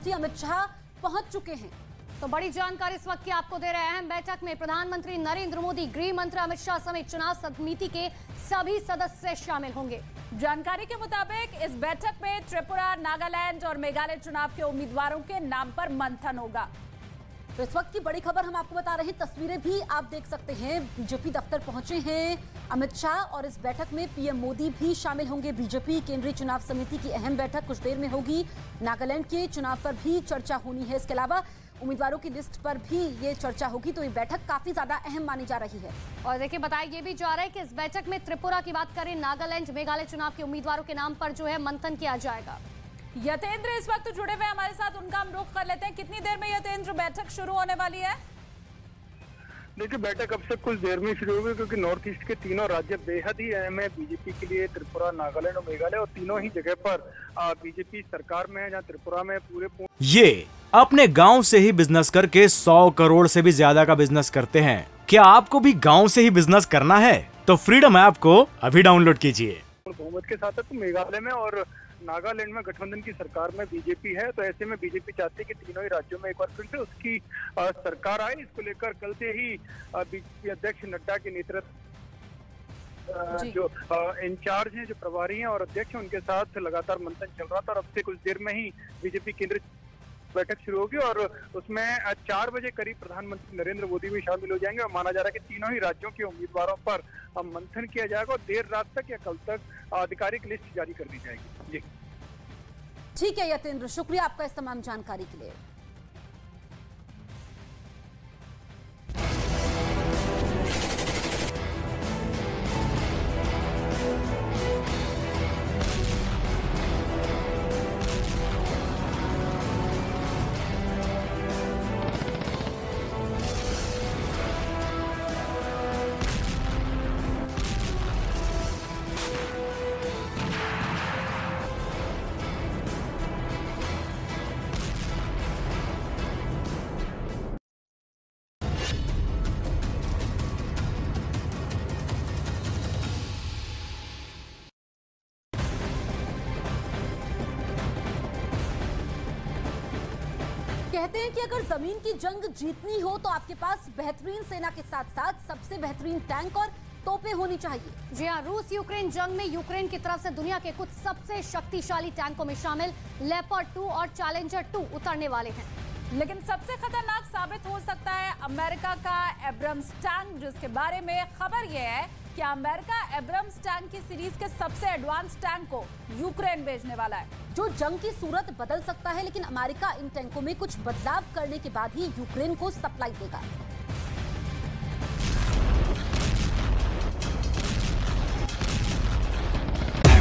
मंत्री अमित शाह पहुंच चुके हैं। तो बड़ी जानकारी इस वक्त की आपको दे रहे हैं। अहम बैठक में प्रधानमंत्री नरेंद्र मोदी, गृह मंत्री अमित शाह समेत चुनाव समिति के सभी सदस्य शामिल होंगे। जानकारी के मुताबिक इस बैठक में त्रिपुरा, नागालैंड और मेघालय चुनाव के उम्मीदवारों के नाम पर मंथन होगा। तो इस वक्त की बड़ी खबर हम आपको बता रहे हैं, तस्वीरें भी आप देख सकते हैं। बीजेपी दफ्तर पहुंचे हैं अमित शाह और इस बैठक में पीएम मोदी भी शामिल होंगे। बीजेपी केंद्रीय चुनाव समिति की अहम बैठक कुछ देर में होगी। नागालैंड के चुनाव पर भी चर्चा होनी है। इसके अलावा उम्मीदवारों की लिस्ट पर भी ये चर्चा होगी। तो ये बैठक काफी ज्यादा अहम मानी जा रही है। और देखिए, बताया ये भी जा रहा है कि इस बैठक में त्रिपुरा की बात करें, नागालैंड, मेघालय चुनाव के उम्मीदवारों के नाम पर जो है मंथन किया जाएगा। यतेंद्र इस वक्त जुड़े हुए हमारे साथ, उनका हम रुख कर लेते हैं। कितनी देर में यतेंद्र बैठक शुरू होने वाली है? देखिए, बैठक अब से कुछ देर में शुरू होगी क्योंकि नॉर्थ ईस्ट के तीनों राज्य बेहद ही अहम है बीजेपी के लिए। त्रिपुरा, नागालैंड और मेघालय, और तीनों ही जगह पर बीजेपी सरकार में है। जहाँ त्रिपुरा में ये अपने गांव से ही बिजनेस करके 100 करोड़ से भी ज्यादा का बिजनेस करते हैं। क्या आपको भी गांव से ही बिजनेस करना है? तो फ्रीडम ऐप को अभी डाउनलोड कीजिए। बहुमत के साथ है तो मेघालय में और नागालैंड में गठबंधन की सरकार में बीजेपी है। तो ऐसे में बीजेपी चाहती है कि तीनों ही राज्यों में एक बार फिर से उसकी सरकार आए। इसको लेकर कल से ही बीजेपी अध्यक्ष नड्डा के नेतृत्व जो इंचार्ज हैं, जो प्रभारी हैं और अध्यक्ष हैं, उनके साथ लगातार मंथन चल रहा था। और अब से कुछ देर में ही बीजेपी केंद्रीय बैठक शुरू होगी और उसमें 4 बजे करीब प्रधानमंत्री नरेंद्र मोदी भी शामिल हो जाएंगे। और माना जा रहा है कि तीनों ही राज्यों के उम्मीदवारों पर मंथन किया जाएगा और देर रात तक या कल तक आधिकारिक लिस्ट जारी कर दी जाएगी। जी ठीक है यतेंद्र, शुक्रिया आपका इस तमाम जानकारी के लिए। कहते हैं कि अगर जमीन की जंग जीतनी हो तो आपके पास बेहतरीन सेना के साथ साथ सबसे बेहतरीन टैंक और तोपें होनी चाहिए। जी हाँ, रूस यूक्रेन जंग में यूक्रेन की तरफ से दुनिया के कुछ सबसे शक्तिशाली टैंकों में शामिल लेपर्ड 2 और चैलेंजर 2 उतरने वाले हैं। लेकिन सबसे खतरनाक साबित हो सकता है अमेरिका का एब्रम्स टैंक, जिसके बारे में खबर यह है कि अमेरिका एब्रम्स टैंक की सीरीज के सबसे एडवांस टैंक को यूक्रेन भेजने वाला है, जो जंग की सूरत बदल सकता है। लेकिन अमेरिका इन टैंकों में कुछ बदलाव करने के बाद ही यूक्रेन को सप्लाई देगा।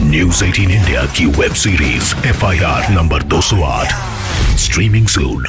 न्यूज़ 18 इंडिया की web series FIR number 208 streaming सून।